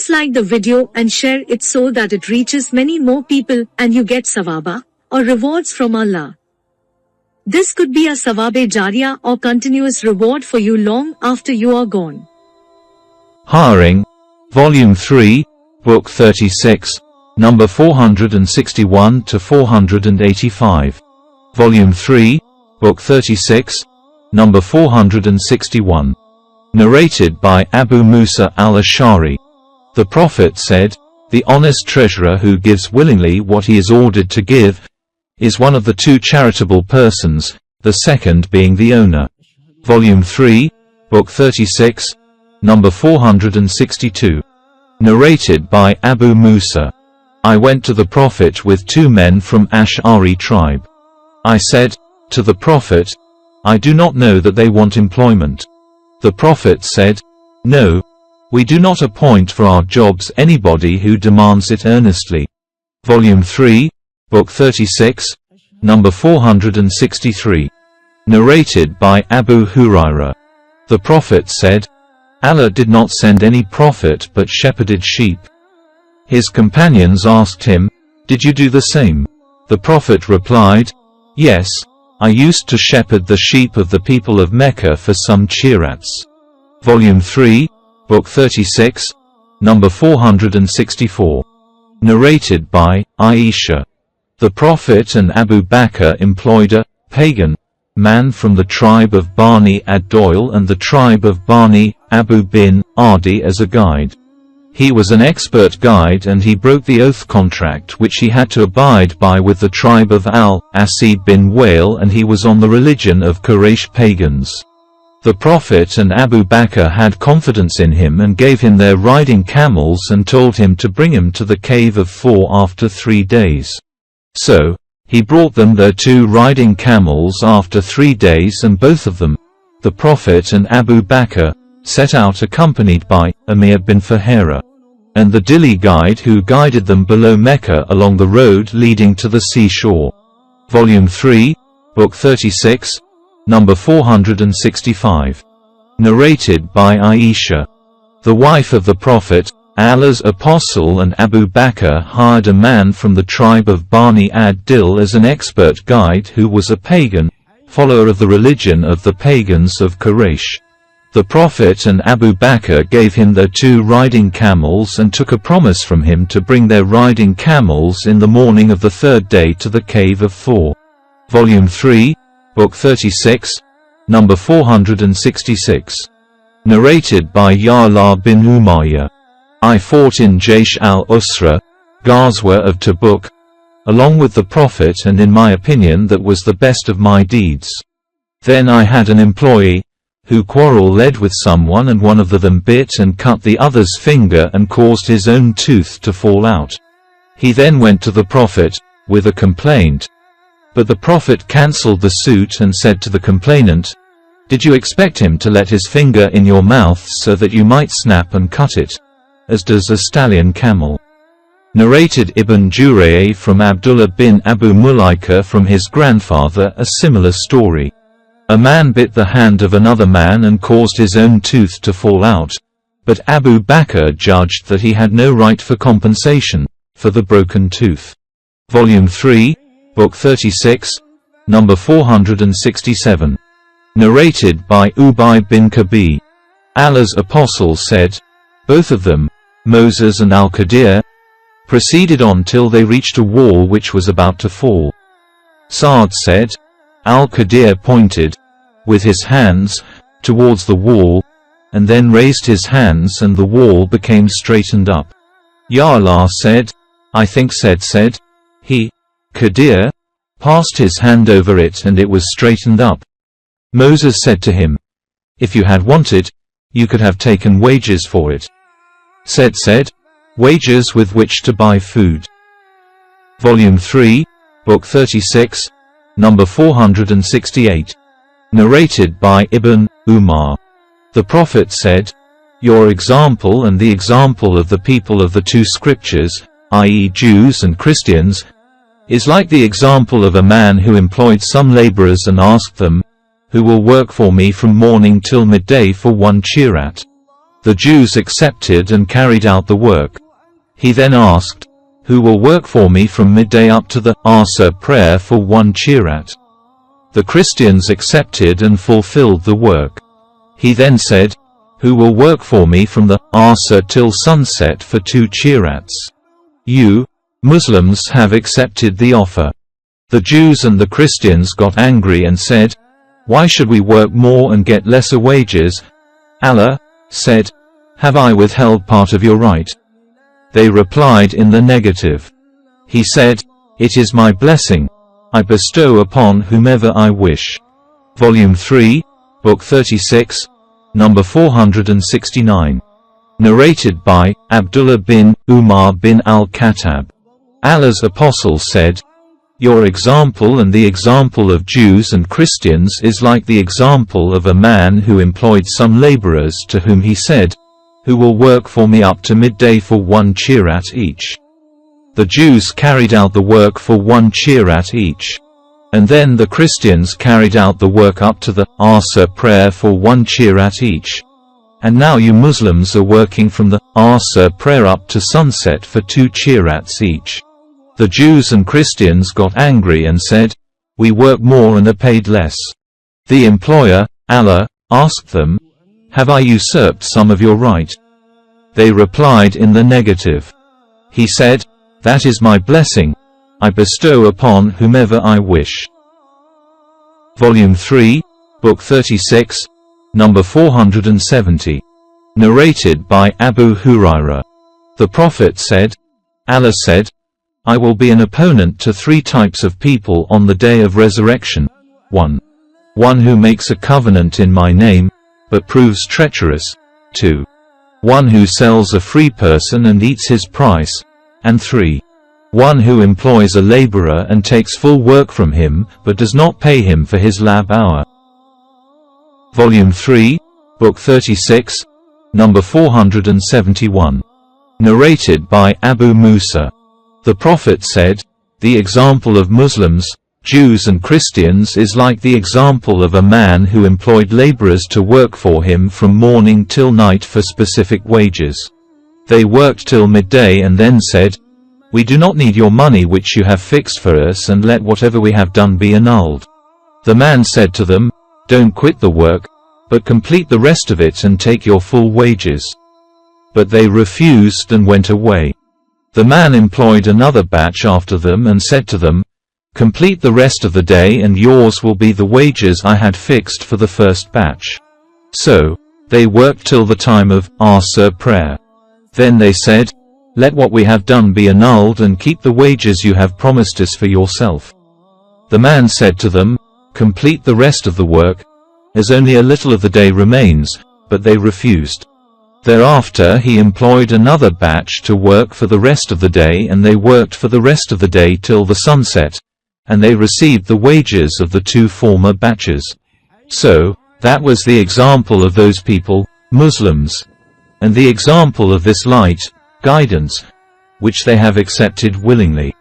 Please like the video and share it so that it reaches many more people and you get sawaba, or rewards from Allah. This could be a sawabe jariyah or continuous reward for you long after you are gone. Hiring, Volume 3, Book 36, number 461 to 485. Volume 3, Book 36, number 461. Narrated by Abu Musa al-Ash'ari. The Prophet said, "The honest treasurer who gives willingly what he is ordered to give is one of the two charitable persons, the second being the owner." Volume 3, Book 36, number 462. Narrated by Abu Musa. I went to the Prophet with two men from Ash'ari tribe. I said to the Prophet, "I do not know that they want employment." The Prophet said, "No, we do not appoint for our jobs anybody who demands it earnestly." Volume 3, Book 36, number 463. Narrated by Abu Hurairah. The Prophet said, "Allah did not send any prophet but shepherded sheep." His companions asked him, "Did you do the same?" The Prophet replied, "Yes, I used to shepherd the sheep of the people of Mecca for some cheerats." Volume 3, Book 36, number 464. Narrated by Aisha. The Prophet and Abu Bakr employed a pagan man from the tribe of Bani ad-Doyle and the tribe of Bani Abu bin Adi as a guide. He was an expert guide and he broke the oath contract which he had to abide by with the tribe of al-Asib bin Wa'il, and he was on the religion of Quraysh pagans. The Prophet and Abu Bakr had confidence in him and gave him their riding camels and told him to bring him to the cave of Thor after 3 days. So, he brought them their 2 riding camels after 3 days, and both of them, the Prophet and Abu Bakr, set out accompanied by Amir bin Fuhairah, and the Dili guide who guided them below Mecca along the road leading to the seashore. Volume 3, Book 36, number 465. Narrated by Aisha. The wife of the Prophet, Allah's apostle, and Abu Bakr hired a man from the tribe of Bani ad-Dil as an expert guide who was a pagan, follower of the religion of the pagans of Quraysh. The Prophet and Abu Bakr gave him their 2 riding camels and took a promise from him to bring their riding camels in the morning of the 3rd day to the cave of Thor. Volume 3, Book 36, number 466. Narrated by Ya'la bin Umayyah. I fought in Jaysh al-Usra, Ghazwa of Tabuk, along with the Prophet, and in my opinion that was the best of my deeds. Then I had an employee, who quarreled with someone, and one of them bit and cut the other's finger and caused his own tooth to fall out. He then went to the Prophet, with a complaint. But the Prophet cancelled the suit and said to the complainant, "Did you expect him to let his finger in your mouth so that you might snap and cut it, as does a stallion camel?" Narrated Ibn Jurayj from Abdullah bin Abu Mulaika from his grandfather a similar story. A man bit the hand of another man and caused his own tooth to fall out, but Abu Bakr judged that he had no right for compensation for the broken tooth. Volume 3, Book 36, number 467. Narrated by Ubay bin Kabi. Allah's apostle said, both of them, Moses and Al-Qadir, proceeded on till they reached a wall which was about to fall. Sa'd said, Al-Qadir pointed, with his hands, towards the wall, and then raised his hands and the wall became straightened up. Ya'la said, I think said, he, Qadir, passed his hand over it and it was straightened up. Moses said to him, if you had wanted, you could have taken wages for it. Said, wages with which to buy food. Volume 3, Book 36, number 468. Narrated by Ibn Umar. The Prophet said, your example and the example of the people of the 2 scriptures, i.e. Jews and Christians, is like the example of a man who employed some laborers and asked them, who will work for me from morning till midday for 1 cheerat? The Jews accepted and carried out the work. He then asked, "Who will work for me from midday up to the Asr prayer for 1 qirat?" The Christians accepted and fulfilled the work. He then said, "Who will work for me from the Asr till sunset for 2 qirats? You, Muslims, have accepted the offer." The Jews and the Christians got angry and said, "Why should we work more and get lesser wages?" Allah said, "Have I withheld part of your right?" They replied in the negative. He said, "It is my blessing. I bestow upon whomever I wish." Volume 3, Book 36, number 469. Narrated by Abdullah bin Umar bin al-Khattab. Allah's apostle said, "Your example and the example of Jews and Christians is like the example of a man who employed some laborers to whom he said, 'Who will work for me up to midday for 1 qirat each?' The Jews carried out the work for 1 qirat each. And then the Christians carried out the work up to the Asr prayer for 1 qirat each. And now you Muslims are working from the Asr prayer up to sunset for 2 qirats each." The Jews and Christians got angry and said, "We work more and are paid less." The employer, Allah, asked them, "Have I usurped some of your right?" They replied in the negative. He said, "That is my blessing. I bestow upon whomever I wish." Volume 3, Book 36, number 470. Narrated by Abu Hurairah. The Prophet said, Allah said, "I will be an opponent to 3 types of people on the day of resurrection. 1. One who makes a covenant in my name, but proves treacherous. 2. One who sells a free person and eats his price. And 3. One who employs a laborer and takes full work from him, but does not pay him for his lab hour." Volume 3, Book 36, number 471. Narrated by Abu Musa. The Prophet said, "The example of Muslims, Jews and Christians is like the example of a man who employed laborers to work for him from morning till night for specific wages. They worked till midday and then said, 'We do not need your money which you have fixed for us, and let whatever we have done be annulled.' The man said to them, 'Don't quit the work, but complete the rest of it and take your full wages.' But they refused and went away. The man employed another batch after them and said to them, 'Complete the rest of the day and yours will be the wages I had fixed for the first batch.' So, they worked till the time of Asr prayer. Then they said, 'Let what we have done be annulled and keep the wages you have promised us for yourself.' The man said to them, 'Complete the rest of the work, as only a little of the day remains,' but they refused. Thereafter he employed another batch to work for the rest of the day, and they worked for the rest of the day till the sunset, and they received the wages of the 2 former batches. So, that was the example of those people, Muslims, and the example of this light, guidance, which they have accepted willingly.